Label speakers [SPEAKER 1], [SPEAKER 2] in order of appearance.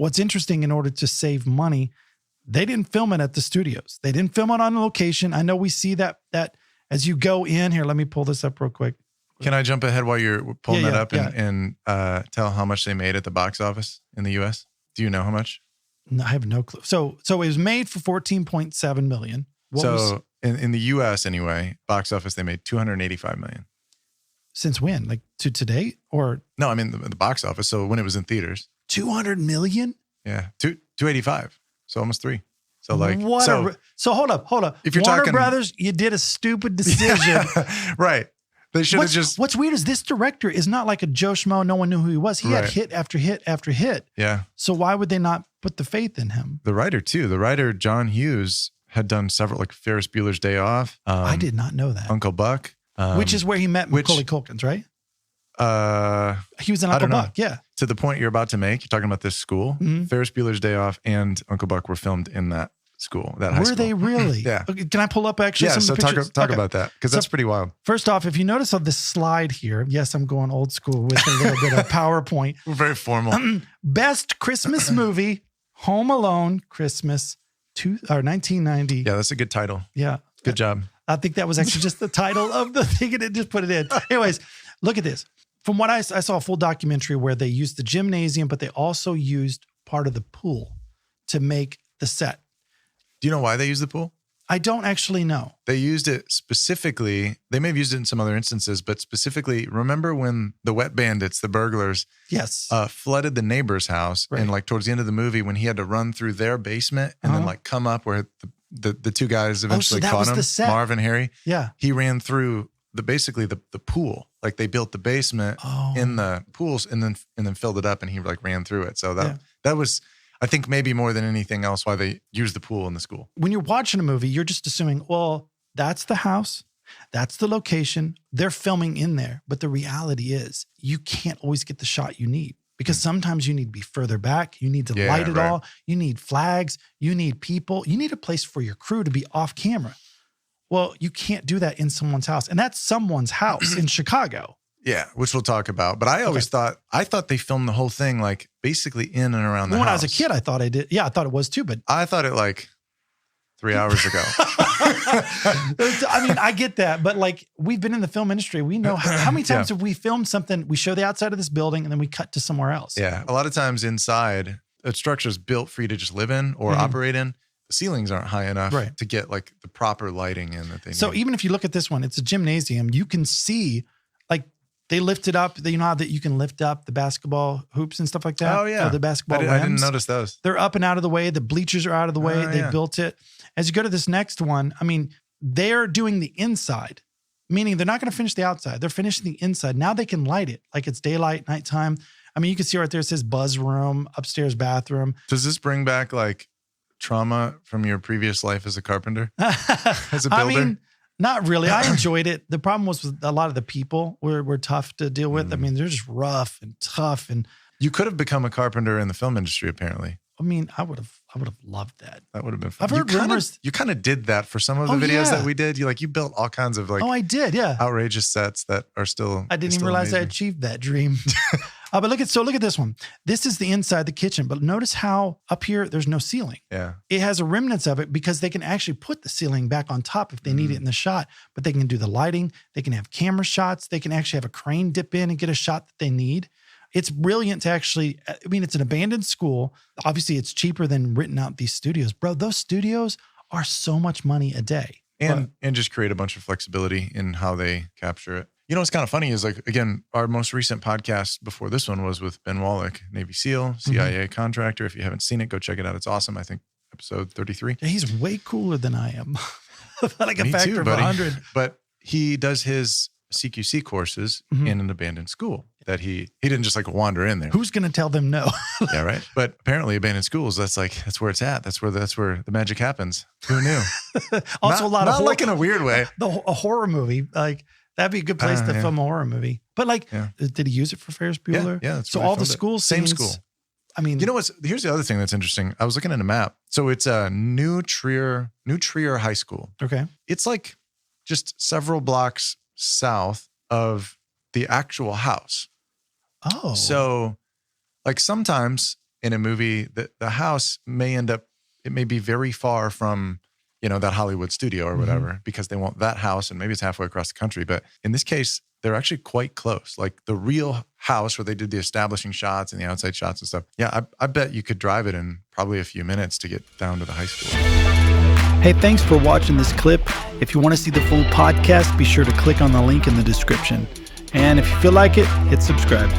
[SPEAKER 1] what's interesting, in order to save money, they didn't film it at the studios. They didn't film it on location. I know we see that as you go in here. Let me pull this up real quick.
[SPEAKER 2] Can I jump ahead while you're pulling that up and tell how much they made at the box office in the U.S.? Do you know how much?
[SPEAKER 1] No, I have no clue. So it was made for $14.7 million.
[SPEAKER 2] In the U.S. anyway, box office, they made $285 million.
[SPEAKER 1] Since when? Like to today? Or
[SPEAKER 2] no, I mean the box office. So when it was in theaters,
[SPEAKER 1] $200 million.
[SPEAKER 2] Yeah, 285. So almost 3. So
[SPEAKER 1] so hold up.
[SPEAKER 2] If you're
[SPEAKER 1] Warner
[SPEAKER 2] talking
[SPEAKER 1] Brothers, you did a stupid decision.
[SPEAKER 2] Right. They should have just.
[SPEAKER 1] What's weird is this director is not like a Joe Schmo. No one knew who he was. He had hit after hit after hit.
[SPEAKER 2] Yeah.
[SPEAKER 1] So why would they not put the faith in him?
[SPEAKER 2] The writer too. The writer John Hughes had done several, like Ferris Bueller's Day Off.
[SPEAKER 1] I did not know that.
[SPEAKER 2] Uncle Buck.
[SPEAKER 1] Which is where he met Macaulay Culkin's, right? He was in Uncle Buck, yeah.
[SPEAKER 2] To the point you're about to make, you're talking about this school. Mm-hmm. Ferris Bueller's Day Off and Uncle Buck were filmed in that school, that high school.
[SPEAKER 1] Were they really?
[SPEAKER 2] Yeah.
[SPEAKER 1] Okay, can I pull up actually some of the pictures?
[SPEAKER 2] Talk about that, because that's pretty wild.
[SPEAKER 1] First off, if you notice on this slide here, yes, I'm going old school with a little bit of PowerPoint.
[SPEAKER 2] We're very formal.
[SPEAKER 1] Best Christmas movie, Home Alone, Christmas 1990.
[SPEAKER 2] Yeah, that's a good title.
[SPEAKER 1] Yeah.
[SPEAKER 2] Good job.
[SPEAKER 1] I think that was actually just the title of the thing, and it just put it in. Anyways, look at this. From what I saw, a full documentary where they used the gymnasium, but they also used part of the pool to make the set.
[SPEAKER 2] Do you know why they used the pool?
[SPEAKER 1] I don't actually know.
[SPEAKER 2] They used it specifically. They may have used it in some other instances, but specifically, remember when the wet bandits, the burglars, flooded the neighbor's house, and like towards the end of the movie, when he had to run through their basement and then like come up where the two guys eventually caught him, Marv and Harry.
[SPEAKER 1] Yeah, he
[SPEAKER 2] ran through the pool. Like they built the basement in the pools and then filled it up, and he like ran through it. So that was, I think, maybe more than anything else, why they used the pool in the school. When
[SPEAKER 1] you're watching a movie, you're just assuming, well, that's the house, that's the location, they're filming in there. But the reality is you can't always get the shot you need, because sometimes you need to be further back. You need to light it all. You need flags. You need people. You need a place for your crew to be off camera. Well, you can't do that in someone's house. And that's someone's house in Chicago.
[SPEAKER 2] Yeah, which we'll talk about. But I always thought they filmed the whole thing like basically in and around the house.
[SPEAKER 1] When I was a kid, I thought I did. Yeah, I thought it was too, but
[SPEAKER 2] I thought it like 3 hours ago.
[SPEAKER 1] I mean, I get that, but like we've been in the film industry. We know how many times have we filmed something, we show the outside of this building and then we cut to somewhere else.
[SPEAKER 2] Yeah. A lot of times inside, a structure is built for you to just live in or operate in. The ceilings aren't high enough to get like the proper lighting in that they need.
[SPEAKER 1] So even if you look at this one, it's a gymnasium. You can see like they lifted up, you know how that you can lift up the basketball hoops and stuff like that?
[SPEAKER 2] Oh, yeah.
[SPEAKER 1] Or the basketball rims.
[SPEAKER 2] I didn't notice those.
[SPEAKER 1] They're up and out of the way. The bleachers are out of the way. They built it. As you go to this next one, I mean, they're doing the inside, meaning they're not going to finish the outside. They're finishing the inside. Now they can light it like it's daylight, nighttime. I mean, you can see right there, it says buzz room, upstairs bathroom.
[SPEAKER 2] Does this bring back like trauma from your previous life as a carpenter? As a builder?
[SPEAKER 1] I mean, not really. I enjoyed it. The problem was with a lot of the people were tough to deal with. I mean, they're just rough and tough. And
[SPEAKER 2] you could have become a carpenter in the film industry, apparently.
[SPEAKER 1] I mean, I would have loved that.
[SPEAKER 2] That would have been fun.
[SPEAKER 1] I've heard rumors.
[SPEAKER 2] You kind of did that for some of the videos that we did. You built all kinds of like.
[SPEAKER 1] Oh, I did. Yeah.
[SPEAKER 2] Outrageous sets that are still.
[SPEAKER 1] I didn't even realize I achieved that dream. But look at this one. This is the inside the kitchen, but notice how up here there's no ceiling.
[SPEAKER 2] Yeah.
[SPEAKER 1] It has a remnants of it because they can actually put the ceiling back on top if they need it in the shot, but they can do the lighting. They can have camera shots. They can actually have a crane dip in and get a shot that they need. It's brilliant to actually, I mean, it's an abandoned school. Obviously it's cheaper than renting out these studios. Bro, those studios are so much money a day.
[SPEAKER 2] And just create a bunch of flexibility in how they capture it. You know, what's kind of funny is like, again, our most recent podcast before this one was with Ben Wallach, Navy SEAL, CIA contractor. If you haven't seen it, go check it out. It's awesome. I think episode 33.
[SPEAKER 1] Yeah, he's way cooler than I am. Like a factor of 100.
[SPEAKER 2] But he does his CQC courses in an abandoned school that he didn't just like wander in there.
[SPEAKER 1] Who's going to tell them no?
[SPEAKER 2] Yeah, right. But apparently abandoned schools, that's where it's at. That's where the magic happens. Who knew?
[SPEAKER 1] Also not
[SPEAKER 2] like in a weird way.
[SPEAKER 1] A horror movie, like that'd be a good place to film a horror movie. But like, did he use it for Ferris Bueller?
[SPEAKER 2] Yeah. That's
[SPEAKER 1] so all the school scenes,
[SPEAKER 2] same school.
[SPEAKER 1] I mean,
[SPEAKER 2] you know here's the other thing that's interesting. I was looking at a map. So it's a New Trier High School.
[SPEAKER 1] Okay.
[SPEAKER 2] It's like just several blocks south of the actual house.
[SPEAKER 1] Oh.
[SPEAKER 2] So like sometimes in a movie, the house may end up, it may be very far from, that Hollywood studio or whatever, because they want that house and maybe it's halfway across the country. But in this case, they're actually quite close. Like the real house where they did the establishing shots and the outside shots and stuff. Yeah, I bet you could drive it in probably a few minutes to get down to the high school.
[SPEAKER 1] Hey, thanks for watching this clip. If you want to see the full podcast, be sure to click on the link in the description. And if you feel like it, hit subscribe.